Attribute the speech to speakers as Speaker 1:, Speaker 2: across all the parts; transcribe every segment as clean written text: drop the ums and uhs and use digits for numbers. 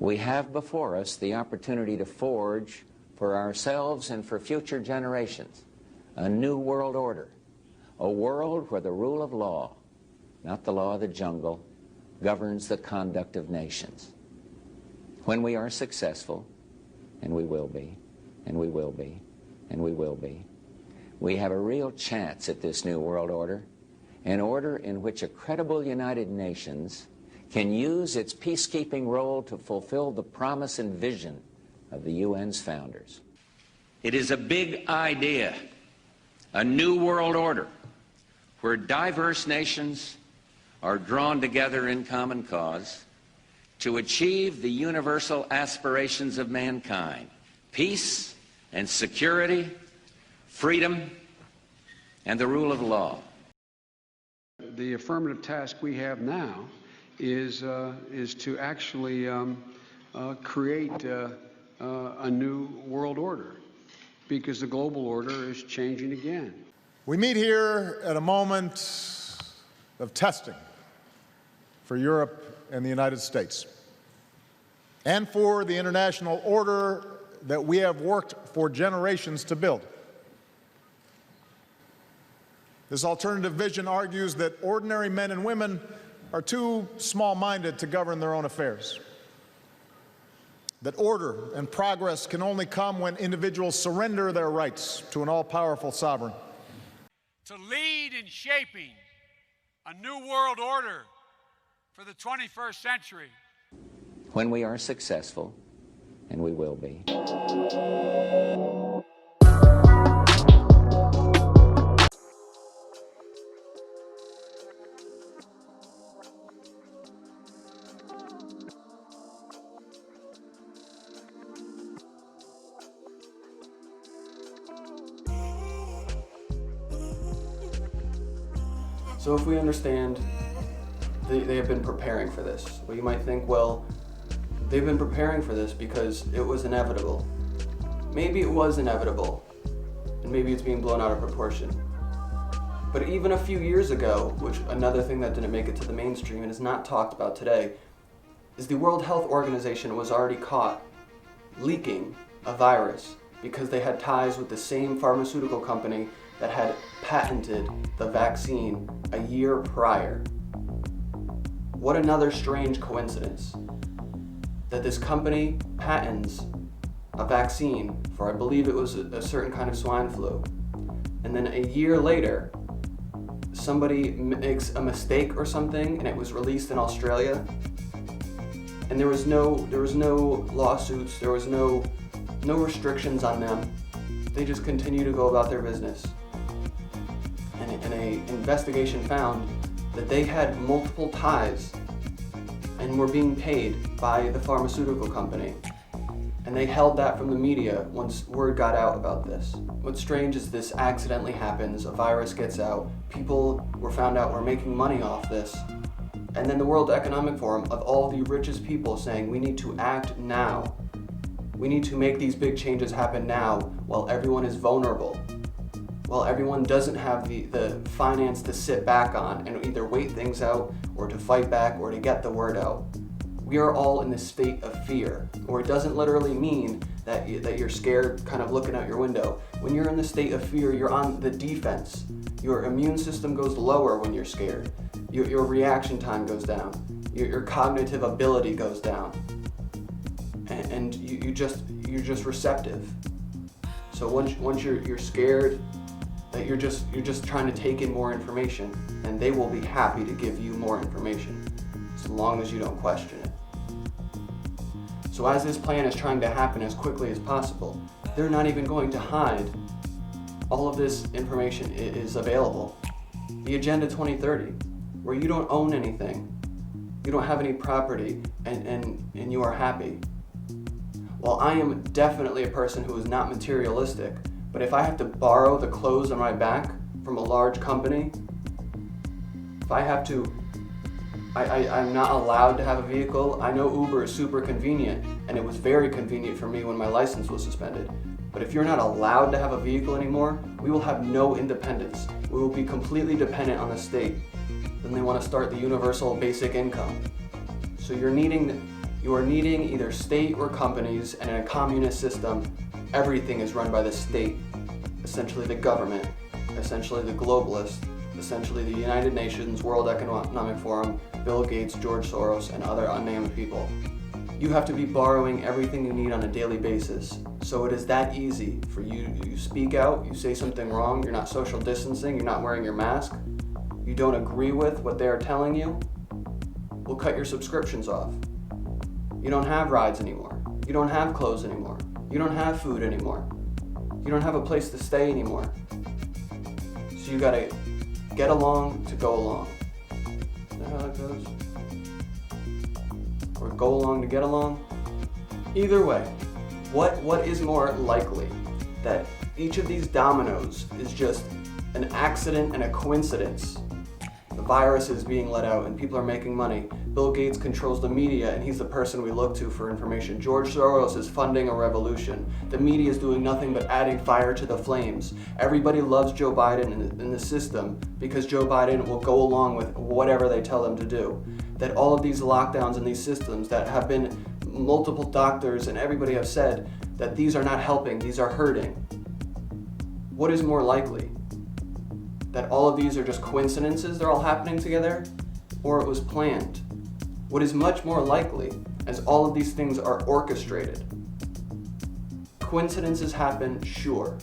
Speaker 1: We have before us the opportunity to forge for ourselves and for future generations a new world order, a world where the rule of law, not the law of the jungle, governs the conduct of nations. When we are successful, and we will be, and we will be, and we will be, we have a real chance at this new world order, an order in which a credible United Nations can use its peacekeeping role to fulfill the promise and vision of the UN's founders. It is a big idea, a new world order, where diverse nations are drawn together in common cause to achieve the universal aspirations of mankind: peace and security, freedom, and the rule of law.
Speaker 2: The affirmative task we have now is to actually create a new world order, because the global order is changing again.
Speaker 3: We meet here at a moment of testing for Europe and the United States, and for the international order that we have worked for generations to build. This alternative vision argues that ordinary men and women are too small-minded to govern their own affairs, that order and progress can only come when individuals surrender their rights to an all-powerful sovereign.
Speaker 4: To lead in shaping a new world order for the 21st century.
Speaker 1: When we are successful, and we will be.
Speaker 5: So if we understand they have been preparing for this, well, you might think, well, they've been preparing for this because it was inevitable. Maybe it was inevitable, and maybe it's being blown out of proportion. But even a few years ago, which another thing that didn't make it to the mainstream and is not talked about today, is the World Health Organization was already caught leaking a virus because they had ties with the same pharmaceutical company that had patented the vaccine a year prior. What another strange coincidence that this company patents a vaccine for, I believe it was a certain kind of swine flu, and then a year later somebody makes a mistake or something and it was released in Australia, and there was no lawsuits, there was no restrictions on them. They just continue to go about their business. And an investigation found that they had multiple ties and were being paid by the pharmaceutical company. And they held that from the media once word got out about this. What's strange is this accidentally happens, a virus gets out, people were found out were making money off this, and then the World Economic Forum, of all the richest people, saying we need to act now. We need to make these big changes happen now while everyone is vulnerable. While everyone doesn't have the finance to sit back on and either wait things out or to fight back or to get the word out. We are all in this state of fear, or it doesn't literally mean that you're scared kind of looking out your window. When you're in the state of fear, you're on the defense. Your immune system goes lower when you're scared. Your reaction time goes down. Your cognitive ability goes down. And you're just receptive. So once you're scared, that you're just trying to take in more information, and they will be happy to give you more information, as long as you don't question it. So as this plan is trying to happen as quickly as possible, they're not even going to hide. All of this information is available. The Agenda 2030, where you don't own anything, you don't have any property, and you are happy. While I am definitely a person who is not materialistic, but if I have to borrow the clothes on my back from a large company, if I have to, I'm not allowed to have a vehicle. I know Uber is super convenient, and it was very convenient for me when my license was suspended. But if you're not allowed to have a vehicle anymore, we will have no independence. We will be completely dependent on the state. Then they want to start the universal basic income. So you're needing You are needing either state or companies, and in a communist system, everything is run by the state, essentially the government, essentially the globalists, essentially the United Nations, World Economic Forum, Bill Gates, George Soros, and other unnamed people. You have to be borrowing everything you need on a daily basis. So it is that easy for you. You speak out, you say something wrong, you're not social distancing, you're not wearing your mask, you don't agree with what they are telling you, we'll cut your subscriptions off. You don't have rides anymore. You don't have clothes anymore. You don't have food anymore. You don't have a place to stay anymore. So you gotta get along to go along. Is that how that goes? Or go along to get along? Either way, what is more likely? That each of these dominoes is just an accident and a coincidence? The virus is being let out and people are making money. Bill Gates controls the media and he's the person we look to for information. George Soros is funding a revolution. The media is doing nothing but adding fire to the flames. Everybody loves Joe Biden in the system because Joe Biden will go along with whatever they tell them to do. That all of these lockdowns and these systems that have been multiple doctors and everybody have said that these are not helping, these are hurting. What is more likely? That all of these are just coincidences, they're all happening together, or it was planned? What is much more likely, as all of these things are orchestrated? Coincidences happen, sure,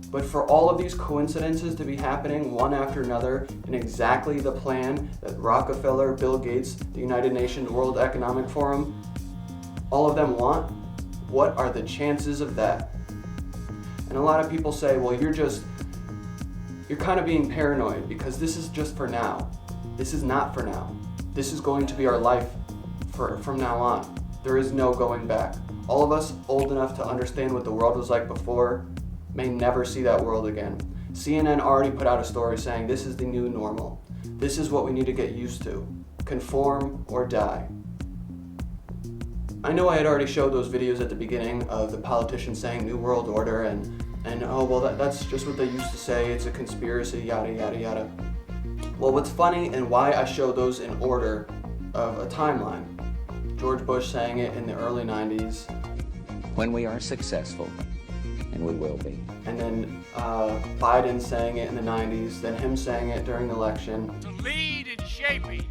Speaker 5: but for all of these coincidences to be happening one after another in exactly the plan that Rockefeller, Bill Gates, the United Nations, World Economic Forum, all of them want, what are the chances of that? And a lot of people say, well, you're kind of being paranoid because this is just for now. This is not for now. This is going to be our life from now on. There is no going back. All of us old enough to understand what the world was like before may never see that world again. CNN already put out a story saying this is the new normal. This is what we need to get used to. Conform or die. I know I had already showed those videos at the beginning of the politicians saying New World Order and oh, well, that's just what they used to say, it's a conspiracy, yada, yada, yada. Well, what's funny and why I show those in order of a timeline, George Bush saying it in the early 90s.
Speaker 1: When we are successful, and we will be.
Speaker 5: And then Biden saying it in the 90s, then him saying it during the election.
Speaker 4: To lead in shaping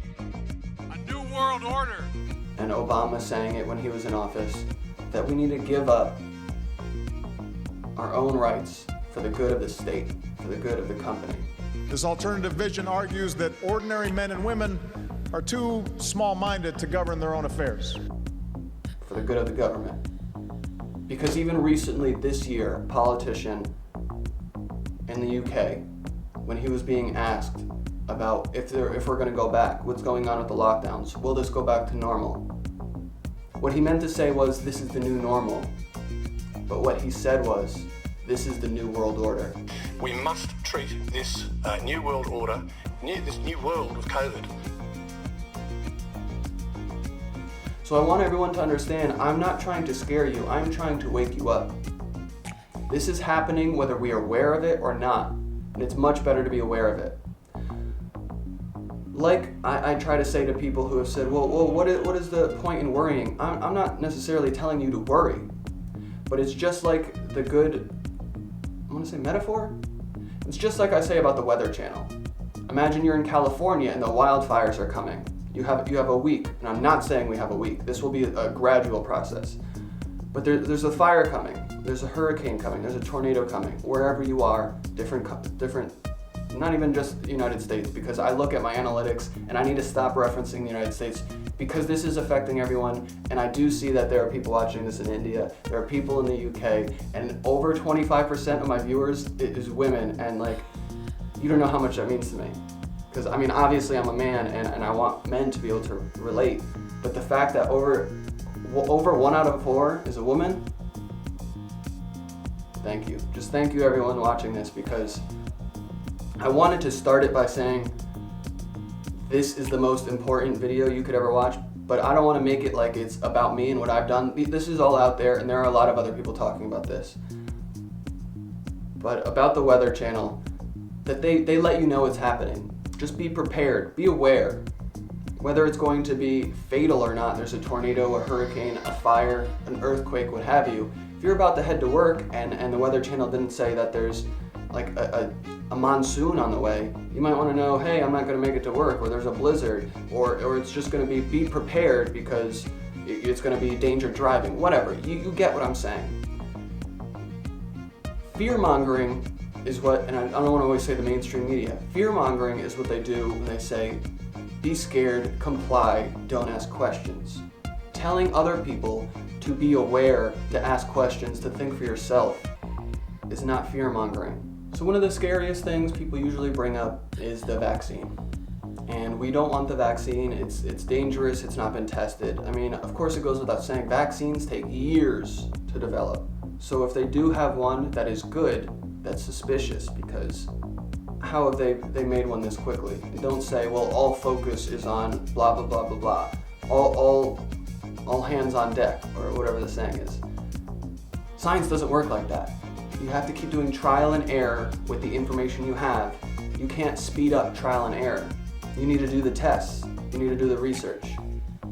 Speaker 4: a new world order.
Speaker 5: And Obama saying it when he was in office, that we need to give up our own rights for the good of the state, for the good of the company.
Speaker 3: This alternative vision argues that ordinary men and women are too small-minded to govern their own affairs.
Speaker 5: For the good of the government. Because even recently this year, a politician in the UK, when he was being asked about if we're going to go back, what's going on with the lockdowns, will this go back to normal? What he meant to say was, this is the new normal. But what he said was, this is the new world order.
Speaker 6: We must treat this new world order, this new world of COVID.
Speaker 5: So I want everyone to understand, I'm not trying to scare you, I'm trying to wake you up. This is happening whether we are aware of it or not, and it's much better to be aware of it. Like I try to say to people who have said, well, what is the point in worrying? I'm not necessarily telling you to worry, but it's just like the good, I want to say metaphor? It's just like I say about the Weather Channel. Imagine you're in California and the wildfires are coming. You have a week, and I'm not saying we have a week. This will be a gradual process. But there's a fire coming, there's a hurricane coming, there's a tornado coming. Wherever you are, different, not even just the United States, because I look at my analytics and I need to stop referencing the United States because this is affecting everyone, and I do see that there are people watching this in India, there are people in the UK, and over 25% of my viewers is women, and like, you don't know how much that means to me. Because I mean, obviously I'm a man and I want men to be able to relate, but the fact that over 1 out of 4 is a woman, thank you. Just thank you everyone watching this, because I wanted to start it by saying this is the most important video you could ever watch, but I don't want to make it like it's about me and what I've done. This is all out there, and there are a lot of other people talking about this. But about the Weather Channel, that they let you know it's happening. Just be prepared, be aware. Whether it's going to be fatal or not, there's a tornado, a hurricane, a fire, an earthquake, what have you. If you're about to head to work and the Weather Channel didn't say that there's like a monsoon on the way, you might want to know, hey, I'm not going to make it to work, or there's a blizzard, or it's just going to be prepared because it's going to be danger driving, whatever. You get what I'm saying. Fear-mongering is what, and I don't want to always say the mainstream media, fear-mongering is what they do when they say, be scared, comply, don't ask questions. Telling other people to be aware, to ask questions, to think for yourself is not fear-mongering. So one of the scariest things people usually bring up is the vaccine. And we don't want the vaccine, it's dangerous, it's not been tested. I mean, of course it goes without saying, vaccines take years to develop. So if they do have one that is good, that's suspicious, because how have they made one this quickly? They don't say, well, all focus is on blah, blah, blah, blah, blah. All hands on deck, or whatever the saying is. Science doesn't work like that. You have to keep doing trial and error with the information you have. You can't speed up trial and error. You need to do the tests. You need to do the research.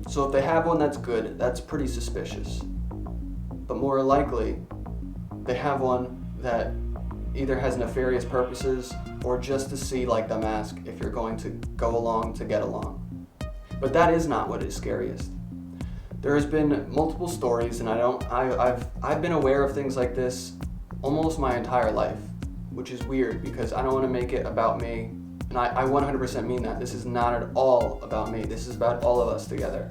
Speaker 5: So if they have one that's good, that's pretty suspicious. But more likely, they have one that either has nefarious purposes or just to see like the mask if you're going to go along to get along. But that is not what is scariest. There has been multiple stories, and I've been aware of things like this almost my entire life, which is weird because I don't want to make it about me, and I 100% mean that. This is not at all about me. This is about all of us together.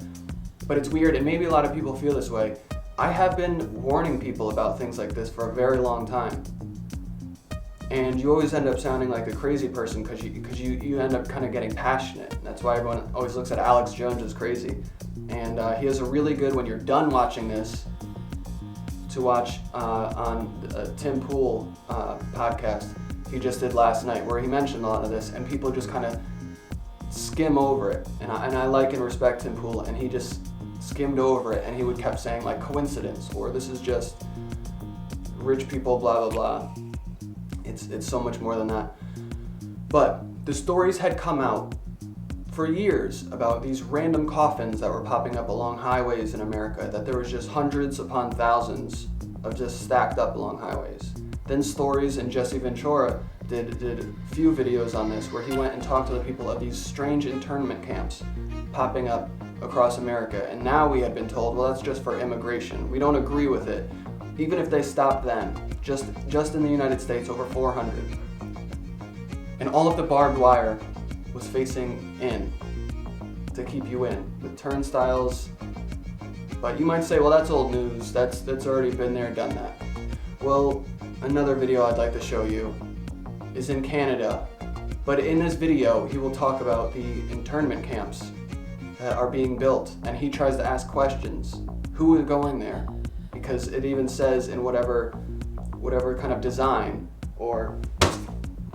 Speaker 5: But it's weird, and maybe a lot of people feel this way. I have been warning people about things like this for a very long time. And you always end up sounding like a crazy person because you end up kind of getting passionate. That's why everyone always looks at Alex Jones as crazy. And he has a really good, when you're done watching this, to watch on Tim Pool podcast he just did last night, where he mentioned a lot of this, and people just kind of skim over it. And I like and respect Tim Pool, and he just skimmed over it, and he would kept saying like coincidence, or this is just rich people, blah, blah, blah. It's so much more than that. But the stories had come out for years about these random coffins that were popping up along highways in America, that there was just hundreds upon thousands of just stacked up along highways. Then Stories and Jesse Ventura did a few videos on this where he went and talked to the people of these strange internment camps popping up across America. And now we had been told, well, that's just for immigration. We don't agree with it. Even if they stopped then, just in the United States, over 400. And all of the barbed wire was facing in to keep you in with turnstiles. But you might say, well, that's old news. That's already been there, done that. Well, another video I'd like to show you is in Canada. But in this video, he will talk about the internment camps that are being built, and he tries to ask questions. Who is going there? Because it even says in whatever kind of design or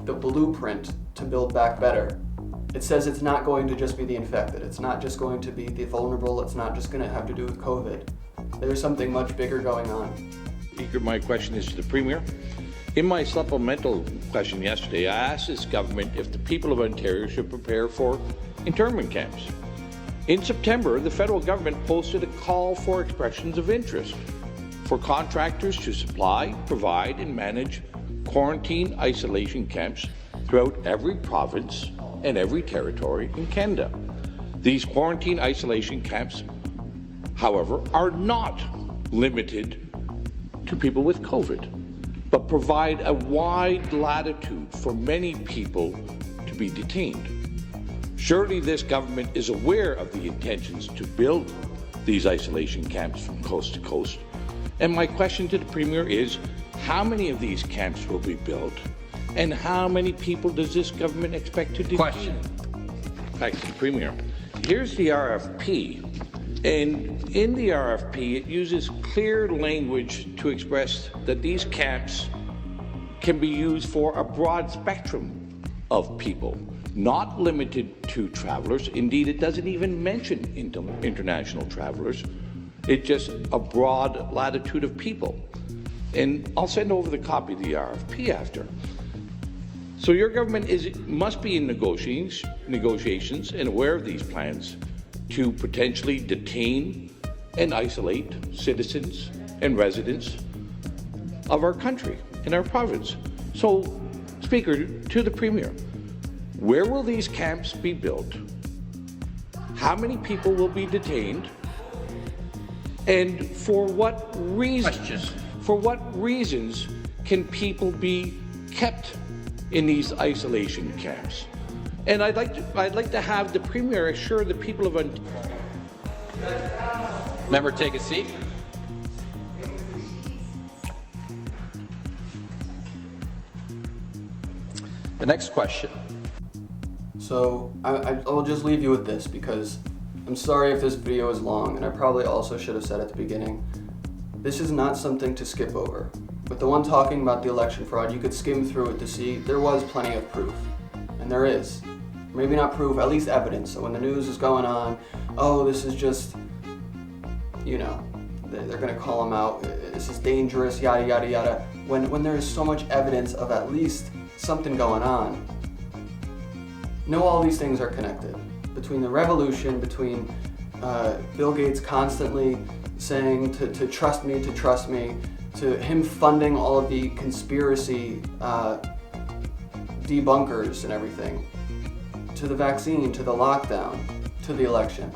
Speaker 5: the blueprint to build back better, it says it's not going to just be the infected. It's not just going to be the vulnerable. It's not just going to have to do with COVID. There's something much bigger going on.
Speaker 7: Speaker, my question is to the Premier. In my supplemental question yesterday, I asked this government if the people of Ontario should prepare for internment camps. In September, the federal government posted a call for expressions of interest for contractors to supply, provide, and manage quarantine isolation camps throughout every province and every territory in Canada. These quarantine isolation camps, however, are not limited to people with COVID, but provide a wide latitude for many people to be detained. Surely this government is aware of the intentions to build these isolation camps from coast to coast. And my question to the Premier is, how many of these camps will be built, and how many people does this government expect to detain?
Speaker 1: Question.
Speaker 7: Thanks to the Premier. Here's the RFP, and in the RFP it uses clear language to express that these camps can be used for a broad spectrum of people, not limited to travelers. Indeed, it doesn't even mention international travelers. It's just a broad latitude of people. And I'll send over the copy of the RFP after. So your government must be in negotiations and aware of these plans. to potentially detain and isolate citizens and residents of our country and our province. So, Speaker, to the Premier, where will these camps be built? How many people will be detained? And for what reasons? For what reasons can people be kept in these isolation camps? And I'd like to have the Premier assure the people of Ontario.
Speaker 8: Member, take a seat. The next question.
Speaker 5: So I'll just leave you with this, because I'm sorry if this video is long, and I probably also should have said at the beginning, this is not something to skip over. With the one talking about the election fraud, you could skim through it to see there was plenty of proof. And there is. Maybe not proof, at least evidence. So when the news is going on, oh, this is just, you know, they're gonna call them out, this is dangerous, yada, yada, yada. When there is so much evidence of at least something going on, know all these things are connected. Between the revolution, between Bill Gates constantly saying to trust me, to him funding all of the conspiracy debunkers and everything, to the vaccine, to the lockdown, to the election.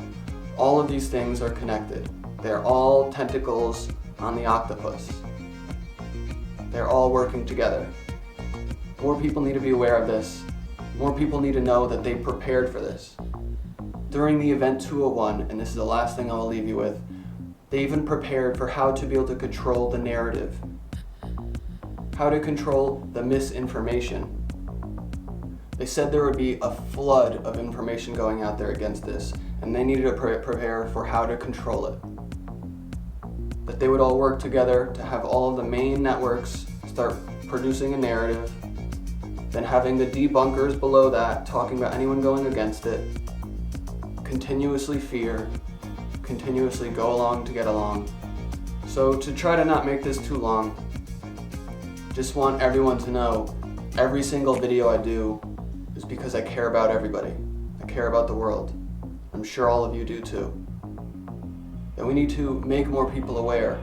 Speaker 5: All of these things are connected. They're all tentacles on the octopus. They're all working together. More people need to be aware of this. More people need to know that they prepared for this. During the event 201, and this is the last thing I'll leave you with, they even prepared for how to be able to control the narrative, how to control the misinformation. They said there would be a flood of information going out there against this, and they needed to prepare for how to control it. That they would all work together to have all of the main networks start producing a narrative, then having the debunkers below that talking about anyone going against it, continuously fear, continuously go along to get along. So to try to not make this too long, just want everyone to know every single video I do is because I care about everybody. I care about the world. I'm sure all of you do too. And we need to make more people aware.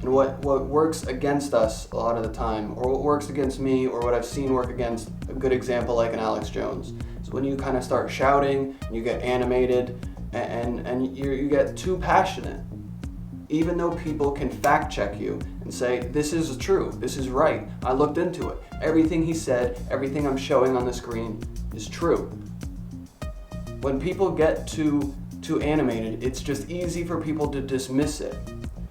Speaker 5: And what works against us a lot of the time, or what works against me, or what I've seen work against a good example like an Alex Jones, is when you kind of start shouting, and you get animated, and you get too passionate. Even though people can fact check you and say, this is true, this is right, I looked into it. Everything he said, everything I'm showing on the screen is true. When people get too animated, it's just easy for people to dismiss it.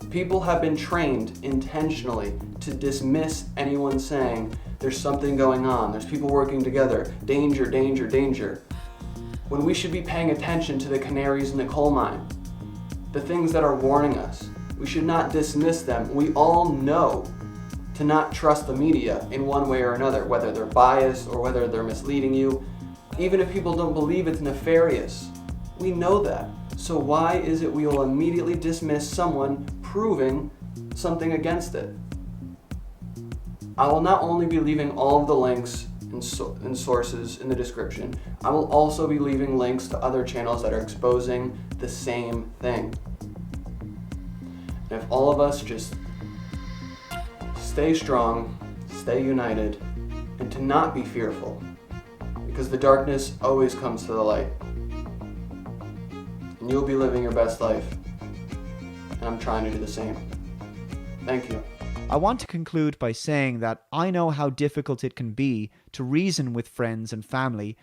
Speaker 5: People have been trained intentionally to dismiss anyone saying there's something going on, there's people working together, danger, danger, danger. When we should be paying attention to the canaries in the coal mine, the things that are warning us. We should not dismiss them. We all know to not trust the media in one way or another, whether they're biased or whether they're misleading you. Even if people don't believe it's nefarious, we know that. So why is it we will immediately dismiss someone proving something against it? I will not only be leaving all of the links and sources in the description, I will also be leaving links to other channels that are exposing the same thing. And if all of us just stay strong, stay united, and to not be fearful, because the darkness always comes to the light. And you'll be living your best life. And I'm trying to do the same. Thank you.
Speaker 9: I want to conclude by saying that I know how difficult it can be to reason with friends and family,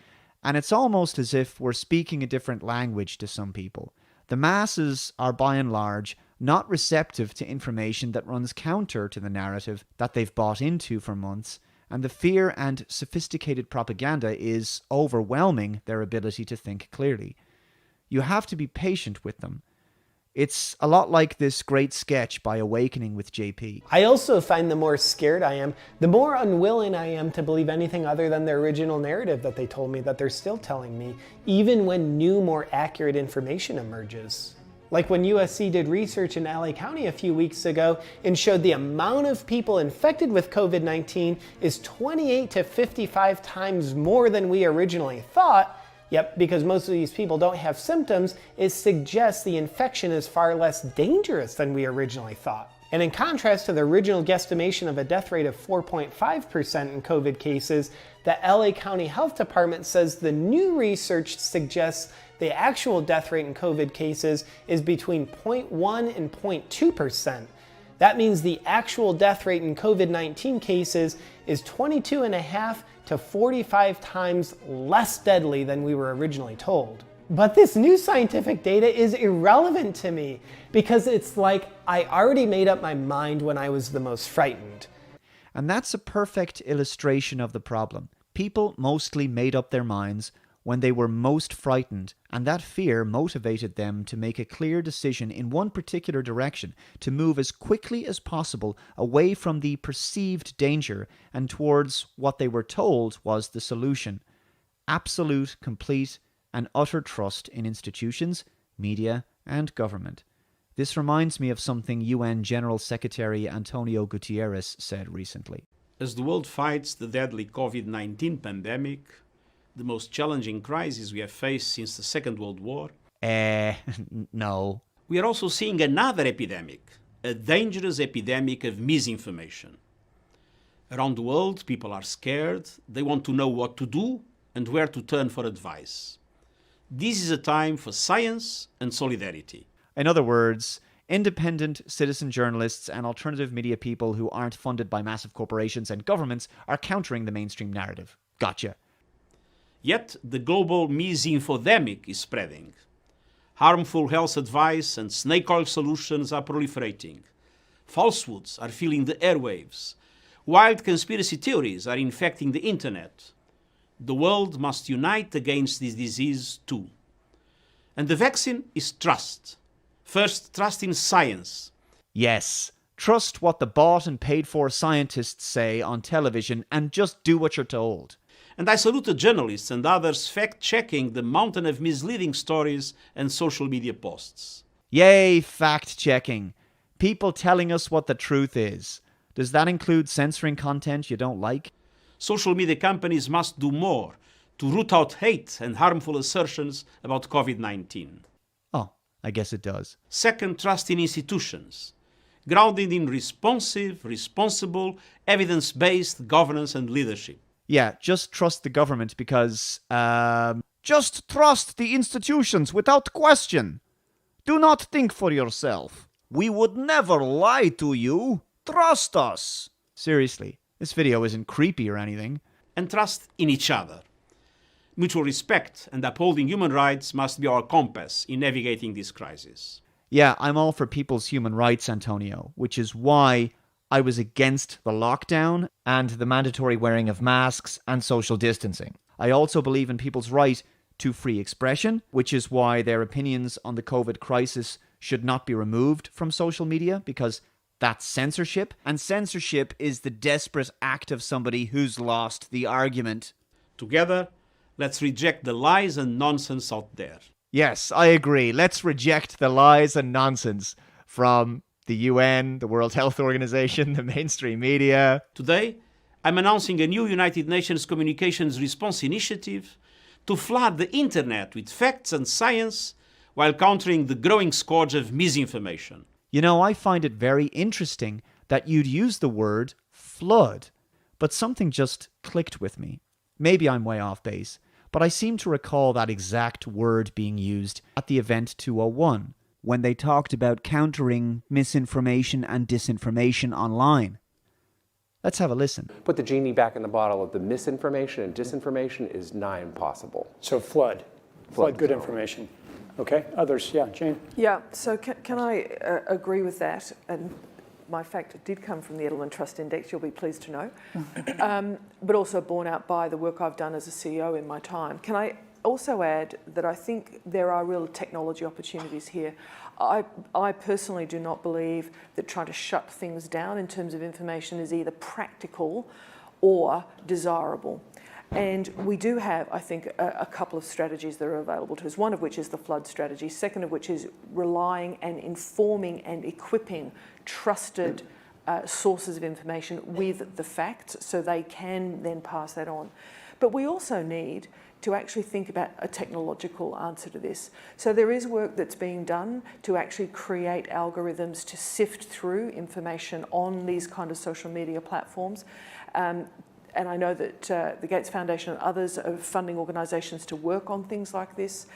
Speaker 9: and it's almost as if we're speaking a different language to some people. The masses are by and large not receptive to information that runs counter to the narrative that they've bought into for months, and the fear and sophisticated propaganda is overwhelming their ability to think clearly. You have to be patient with them. It's a lot like this great sketch by Awakening with JP.
Speaker 10: I also find the more scared I am, the more unwilling I am to believe anything other than their original narrative that they told me, that they're still telling me, even when new, more accurate information emerges. Like when USC did research in LA County a few weeks ago and showed the amount of people infected with COVID-19 is 28 to 55 times more than we originally thought, Yep, because most of these people don't have symptoms, it suggests the infection is far less dangerous than we originally thought. And in contrast to the original guesstimation of a death rate of 4.5% in COVID cases, the LA County Health Department says the new research suggests the actual death rate in COVID cases is between 0.1 and 0.2%. That means the actual death rate in COVID-19 cases is 22.5 to 45 times less deadly than we were originally told. But this new scientific data is irrelevant to me because it's like I already made up my mind when I was the most frightened.
Speaker 9: And that's a perfect illustration of the problem. People mostly made up their minds when they were most frightened, and that fear motivated them to make a clear decision in one particular direction, to move as quickly as possible away from the perceived danger and towards what they were told was the solution: absolute, complete, and utter trust in institutions, media, and government. This reminds me of something UN General Secretary Antonio Guterres said recently.
Speaker 11: As the world fights the deadly COVID-19 pandemic, the most challenging crisis we have faced since the Second World War,
Speaker 9: no.
Speaker 11: We are also seeing another epidemic, a dangerous epidemic of misinformation. Around the world, people are scared, they want to know what to do and where to turn for advice. This is a time for science and solidarity.
Speaker 9: In other words, independent citizen journalists and alternative media people who aren't funded by massive corporations and governments are countering the mainstream narrative. Gotcha.
Speaker 11: Yet the global misinfodemic is spreading. Harmful health advice and snake oil solutions are proliferating. Falsehoods are filling the airwaves. Wild conspiracy theories are infecting the internet. The world must unite against this disease too. And the vaccine is trust. First, trust in science.
Speaker 9: Yes, trust what the bought and paid for scientists say on television and just do what you're told.
Speaker 11: And I salute the journalists and others fact-checking the mountain of misleading stories and social media posts.
Speaker 9: Yay, fact-checking. People telling us what the truth is. Does that include censoring content you don't like?
Speaker 11: Social media companies must do more to root out hate and harmful assertions about COVID-19.
Speaker 9: Oh, I guess it does.
Speaker 11: Second, trust in institutions, grounded in responsive, responsible, evidence-based governance and leadership.
Speaker 9: Yeah, just trust the government because, just trust the institutions without question. Do not think for yourself. We would never lie to you. Trust us. Seriously, this video isn't creepy or anything.
Speaker 11: And trust in each other. Mutual respect and upholding human rights must be our compass in navigating this crisis.
Speaker 9: Yeah, I'm all for people's human rights, Antonio, which is why I was against the lockdown and the mandatory wearing of masks and social distancing. I also believe in people's right to free expression, which is why their opinions on the COVID crisis should not be removed from social media, because that's censorship, and censorship is the desperate act of somebody who's lost the argument.
Speaker 11: Together, let's reject the lies and nonsense out there.
Speaker 9: Yes, I agree. Let's reject the lies and nonsense from the UN, the World Health Organization, the mainstream media.
Speaker 11: Today, I'm announcing a new United Nations Communications Response Initiative to flood the internet with facts and science while countering the growing scourge of misinformation.
Speaker 9: You know, I find it very interesting that you'd use the word flood, but something just clicked with me. Maybe I'm way off base, but I seem to recall that exact word being used at the event 201, when they talked about countering misinformation and disinformation online. Let's have a listen.
Speaker 12: Put the genie back in the bottle of the misinformation and disinformation is nigh impossible.
Speaker 13: So flood good information. Okay, others, yeah, Jane?
Speaker 14: Yeah, so can I agree with that? And my fact did come from the Edelman Trust Index, you'll be pleased to know, but also borne out by the work I've done as a CEO in my time. Can I also add that I think there are real technology opportunities here. I personally do not believe that trying to shut things down in terms of information is either practical or desirable. And we do have, I think, a couple of strategies that are available to us, one of which is the flood strategy, second of which is relying and informing and equipping trusted sources of information with the facts so they can then pass that on. But we also need to actually think about a technological answer to this. So there is work that's being done to actually create algorithms to sift through information on these kind of social media platforms. And I know that the Gates Foundation and others are funding organisations to work on things like this.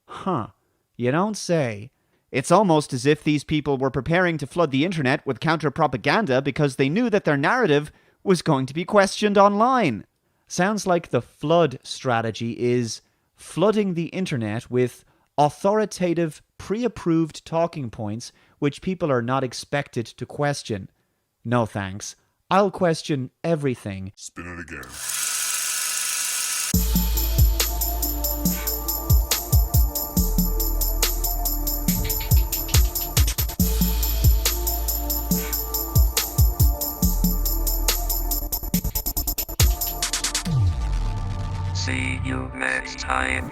Speaker 9: Huh. You don't say. It's almost as if these people were preparing to flood the internet with counter-propaganda because they knew that their narrative was going to be questioned online. Sounds like the flood strategy is flooding the internet with authoritative, pre-approved talking points which people are not expected to question. No thanks. I'll question everything.
Speaker 15: Spin it again.
Speaker 16: See you next time.